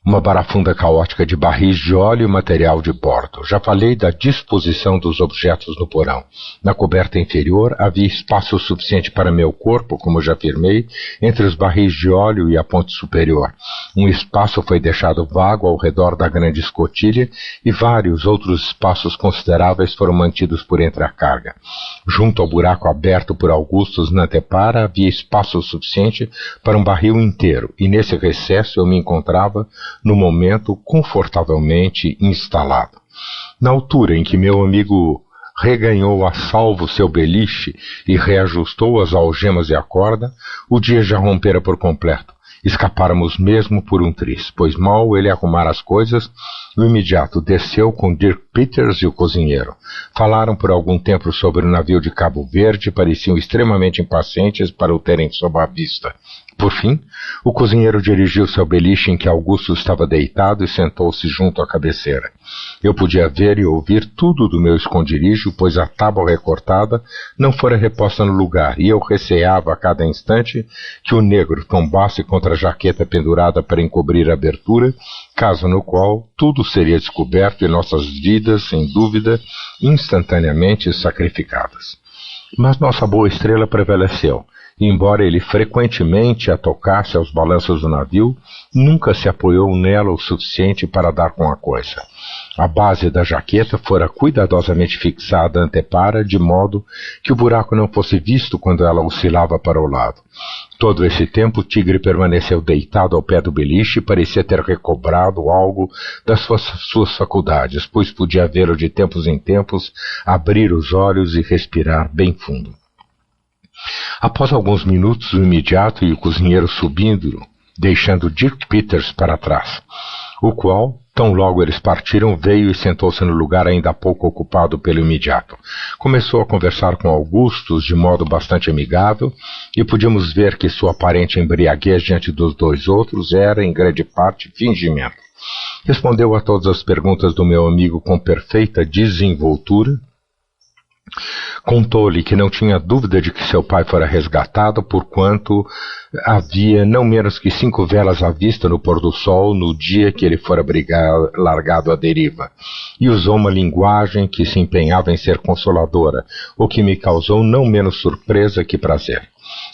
Uma barafunda caótica de barris de óleo e material de bordo. Já falei da disposição dos objetos no porão. Na coberta inferior havia espaço suficiente para meu corpo, como já afirmei, entre os barris de óleo e a ponte superior. Um espaço foi deixado vago ao redor da grande escotilha e vários outros espaços consideráveis foram mantidos por entre a carga. Junto ao buraco aberto por Augustus na antepara havia espaço suficiente para um barril inteiro, e nesse recesso eu me encontrava no momento confortavelmente instalado. Na altura em que meu amigo reganhou a salvo seu beliche e reajustou as algemas e a corda, o dia já rompera por completo. Escapáramos mesmo por um triz, pois mal ele arrumara as coisas, o imediato desceu com Dirk Peters e o cozinheiro. Falaram por algum tempo sobre o navio de Cabo Verde e pareciam extremamente impacientes para o terem sob a vista. Por fim, o cozinheiro dirigiu-se ao beliche em que Augusto estava deitado e sentou-se junto à cabeceira. Eu podia ver e ouvir tudo do meu esconderijo, pois a tábua recortada não fora reposta no lugar, e eu receava a cada instante que o negro tombasse contra a jaqueta pendurada para encobrir a abertura, caso no qual tudo seria descoberto e nossas vidas, sem dúvida, instantaneamente sacrificadas. Mas nossa boa estrela prevaleceu. E embora ele frequentemente a tocasse aos balanços do navio, nunca se apoiou nela o suficiente para dar com a coisa. A base da jaqueta fora cuidadosamente fixada antepara, de modo que o buraco não fosse visto quando ela oscilava para o lado. Todo esse tempo o tigre permaneceu deitado ao pé do beliche e parecia ter recobrado algo das suas faculdades, pois podia vê-lo de tempos em tempos abrir os olhos e respirar bem fundo. Após alguns minutos, o imediato e o cozinheiro subindo, deixando Dirk Peters para trás, o qual, tão logo eles partiram, veio e sentou-se no lugar ainda há pouco ocupado pelo imediato. Começou a conversar com Augustus de modo bastante amigável, e podíamos ver que sua aparente embriaguez diante dos dois outros era, em grande parte, fingimento. Respondeu a todas as perguntas do meu amigo com perfeita desenvoltura. Contou-lhe que não tinha dúvida de que seu pai fora resgatado, porquanto havia não menos que 5 velas à vista no pôr do sol no dia que ele fora largado à deriva, e usou uma linguagem que se empenhava em ser consoladora, o que me causou não menos surpresa que prazer.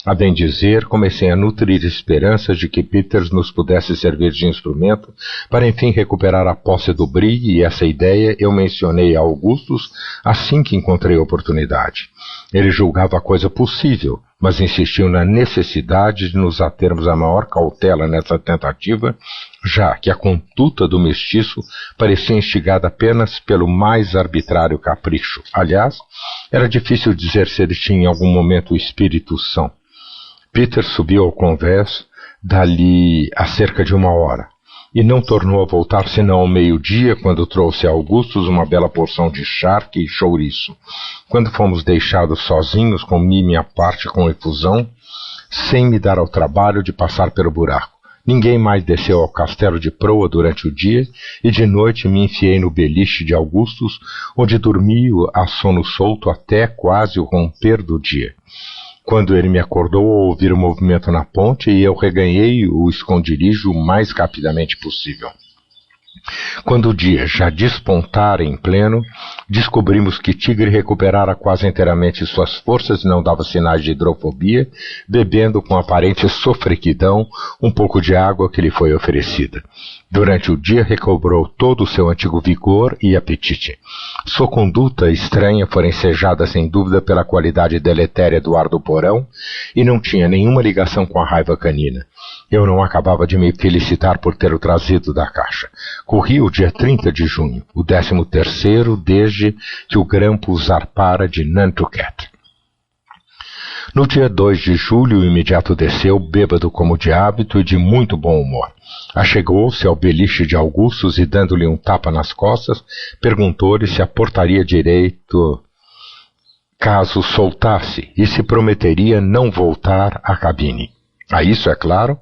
A bem dizer, comecei a nutrir esperanças de que Peters nos pudesse servir de instrumento para enfim recuperar a posse do brilho, e essa ideia eu mencionei a Augustus assim que encontrei oportunidade. Ele julgava a coisa possível, mas insistiu na necessidade de nos atermos à maior cautela nessa tentativa, já que a conduta do mestiço parecia instigada apenas pelo mais arbitrário capricho. Aliás, era difícil dizer se ele tinha em algum momento o espírito são. Peter subiu ao convés dali a cerca de 1 hora, e não tornou a voltar senão ao meio-dia, quando trouxe a Augustus uma bela porção de charque e chouriço. Quando fomos deixados sozinhos, comi minha parte com efusão, sem me dar ao trabalho de passar pelo buraco. Ninguém mais desceu ao castelo de proa durante o dia, e de noite me enfiei no beliche de Augustus, onde dormi a sono solto até quase o romper do dia. Quando ele me acordou ao ouvir o movimento na ponte, e eu reganhei o esconderijo o mais rapidamente possível. Quando o dia já despontara em pleno, descobrimos que Tigre recuperara quase inteiramente suas forças e não dava sinais de hidrofobia, bebendo com aparente sofrequidão um pouco de água que lhe foi oferecida. Durante o dia recobrou todo o seu antigo vigor e apetite. Sua conduta estranha fora ensejada sem dúvida pela qualidade deletéria do ar do porão e não tinha nenhuma ligação com a raiva canina. Eu não acabava de me felicitar por ter o trazido da caixa. Corria o dia 30 de junho, o 13º desde que o grampo zarpara de Nantucket. No dia 2 de julho, o imediato desceu, bêbado como de hábito e de muito bom humor. Achegou-se ao beliche de Augustus e, dando-lhe um tapa nas costas, perguntou-lhe se a portaria direito caso soltasse e se prometeria não voltar à cabine. A isso, é claro,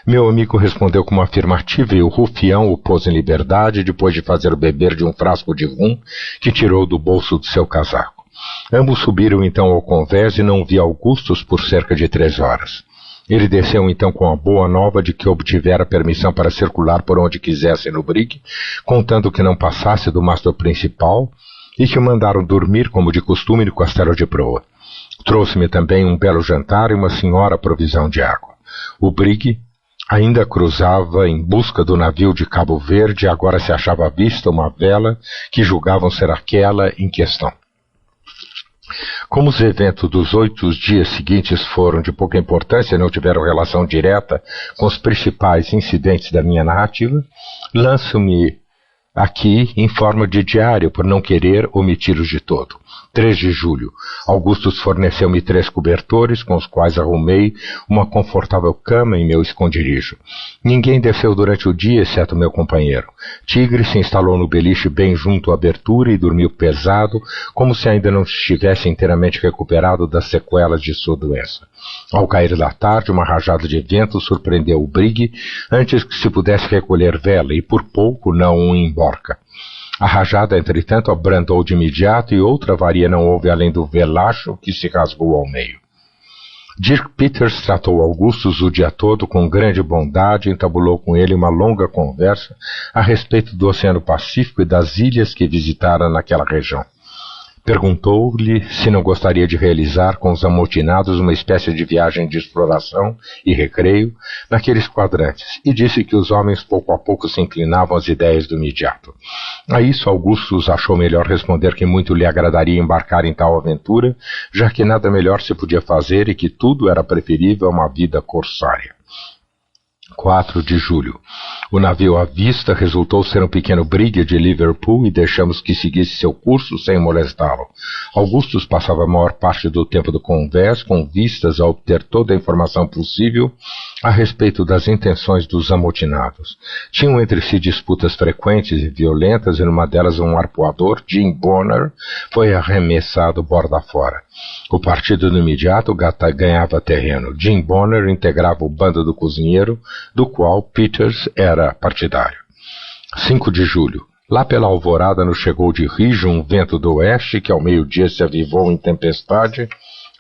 meu amigo respondeu com uma afirmativa e o rufião o pôs em liberdade depois de fazer beber de um frasco de rum que tirou do bolso do seu casaco. Ambos subiram então ao convés e não vi Augustus por cerca de 3 horas. Ele desceu então com a boa nova de que obtivera permissão para circular por onde quisesse no brig, contando que não passasse do mastro principal e que mandaram dormir como de costume no castelo de proa. Trouxe-me também um belo jantar e uma senhora provisão de água. O brig ainda cruzava em busca do navio de Cabo Verde e agora se achava à vista uma vela que julgavam ser aquela em questão. Como os eventos dos 8 dias seguintes foram de pouca importância e não tiveram relação direta com os principais incidentes da minha narrativa, lanço-me aqui em forma de diário por não querer omitir-os de todo. 3 de julho. Augustus forneceu-me 3 cobertores, com os quais arrumei uma confortável cama em meu esconderijo. Ninguém desceu durante o dia, exceto meu companheiro. Tigre se instalou no beliche bem junto à abertura e dormiu pesado, como se ainda não estivesse inteiramente recuperado das sequelas de sua doença. Ao cair da tarde, uma rajada de vento surpreendeu o brig antes que se pudesse recolher vela e por pouco não o emborca. A rajada, entretanto, abrandou de imediato e outra avaria não houve além do velacho que se rasgou ao meio. Dirk Peters tratou Augustus o dia todo com grande bondade e entabulou com ele uma longa conversa a respeito do Oceano Pacífico e das ilhas que visitara naquela região. Perguntou-lhe se não gostaria de realizar com os amotinados uma espécie de viagem de exploração e recreio naqueles quadrantes, e disse que os homens pouco a pouco se inclinavam às ideias do imediato. A isso Augustus achou melhor responder que muito lhe agradaria embarcar em tal aventura, já que nada melhor se podia fazer e que tudo era preferível a uma vida corsária. 4 de julho. O navio à vista resultou ser um pequeno brig de Liverpool e deixamos que seguisse seu curso sem molestá-lo. Augustus passava a maior parte do tempo do convés com vistas a obter toda a informação possível a respeito das intenções dos amotinados. Tinham entre si disputas frequentes e violentas e numa delas um arpoador, Jim Bonner, foi arremessado borda fora. O partido no imediato ganhava terreno. Jim Bonner integrava o bando do cozinheiro, do qual Peters era partidário. 5 de julho. Lá pela alvorada nos chegou de rijo um vento do oeste que ao meio-dia se avivou em tempestade,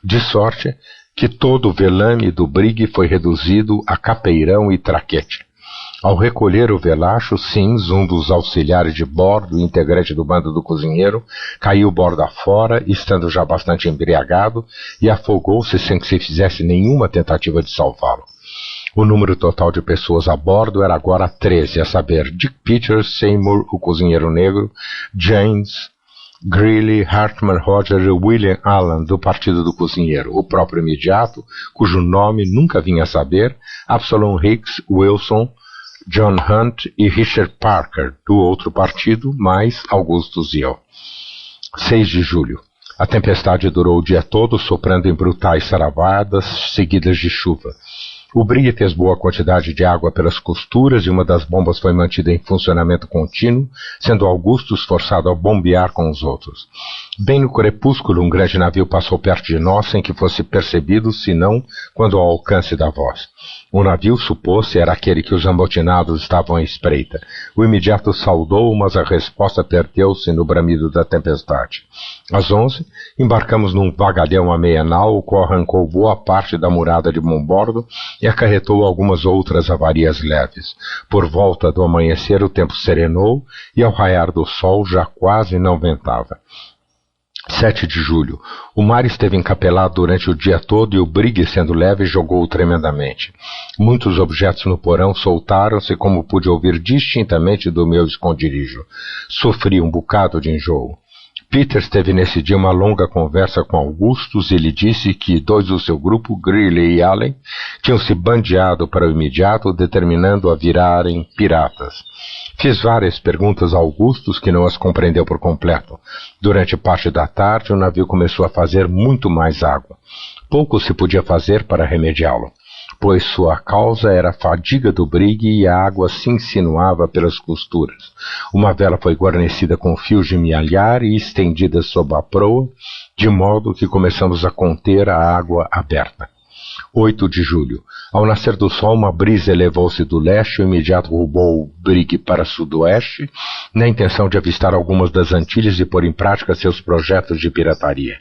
de sorte que todo o velame do brig foi reduzido a capeirão e traquete. Ao recolher o velacho, Sims, um dos auxiliares de bordo e integrante do bando do cozinheiro, caiu borda fora, estando já bastante embriagado, e afogou-se sem que se fizesse nenhuma tentativa de salvá-lo. O número total de pessoas a bordo era agora 13, a saber, Dick Peters, Seymour, o cozinheiro negro, James, Greeley, Hartman, Roger e William Allen, do partido do cozinheiro, o próprio imediato, cujo nome nunca vinha a saber, Absalom Hicks, Wilson, John Hunt e Richard Parker, do outro partido, mais Augustus e eu. 6 de julho. A tempestade durou o dia todo, soprando em brutais saravadas, seguidas de chuva. O brig fez boa quantidade de água pelas costuras e uma das bombas foi mantida em funcionamento contínuo, sendo Augustus forçado a bombear com os outros. Bem no crepúsculo, um grande navio passou perto de nós sem que fosse percebido, senão quando ao alcance da voz. O navio, supôs-se, era aquele que os amotinados estavam à espreita. O imediato saudou, mas a resposta perdeu-se no bramido da tempestade. Às 11, embarcamos num vagalhão a meia nau, o qual arrancou boa parte da murada de bombordo e acarretou algumas outras avarias leves. Por volta do amanhecer o tempo serenou e ao raiar do sol já quase não ventava. 7 de julho. O mar esteve encapelado durante o dia todo e o brig, sendo leve, jogou tremendamente. Muitos objetos no porão soltaram-se, como pude ouvir distintamente do meu esconderijo. Sofri um bocado de enjoo. Peters teve nesse dia uma longa conversa com Augustus e lhe disse que 2 do seu grupo, Greeley e Allen, tinham se bandeado para o imediato, determinando a virarem piratas. Fiz várias perguntas a Augustus, que não as compreendeu por completo. Durante parte da tarde, o navio começou a fazer muito mais água. Pouco se podia fazer para remediá-lo, pois sua causa era a fadiga do brig e a água se insinuava pelas costuras. Uma vela foi guarnecida com fios de mialhar e estendida sob a proa, de modo que começamos a conter a água aberta. 8 de julho. Ao nascer do sol, uma brisa elevou-se do leste e o imediato rumou o brigue para sudoeste, na intenção de avistar algumas das Antilhas e pôr em prática seus projetos de pirataria.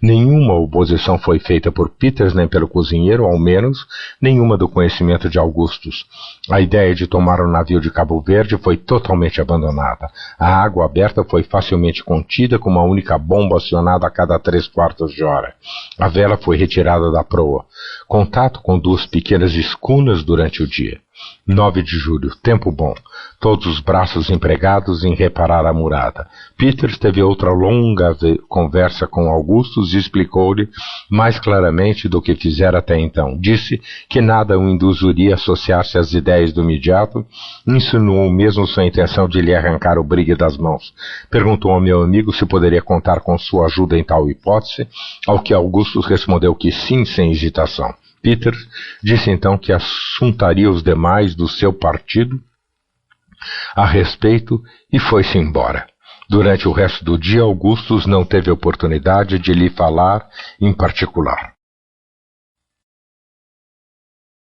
Nenhuma oposição foi feita por Peters nem pelo cozinheiro, ao menos nenhuma do conhecimento de Augustus. A ideia de tomar o navio de Cabo Verde foi totalmente abandonada. A água aberta foi facilmente contida com uma única bomba acionada a cada 3/4 de hora. A vela foi retirada da proa. Contato com 2 pequenas escunas durante o dia. 9 de julho, tempo bom. Todos os braços empregados em reparar a murada. Peters teve outra longa conversa com Augustus e explicou-lhe mais claramente do que fizera até então. Disse que nada o induziria a associar-se às ideias do imediato, insinuou mesmo sua intenção de lhe arrancar o brigue das mãos. Perguntou ao meu amigo se poderia contar com sua ajuda em tal hipótese, ao que Augustus respondeu que sim, sem hesitação. Peters disse então que assuntaria os demais do seu partido a respeito e foi-se embora. Durante o resto do dia, Augustus não teve oportunidade de lhe falar em particular.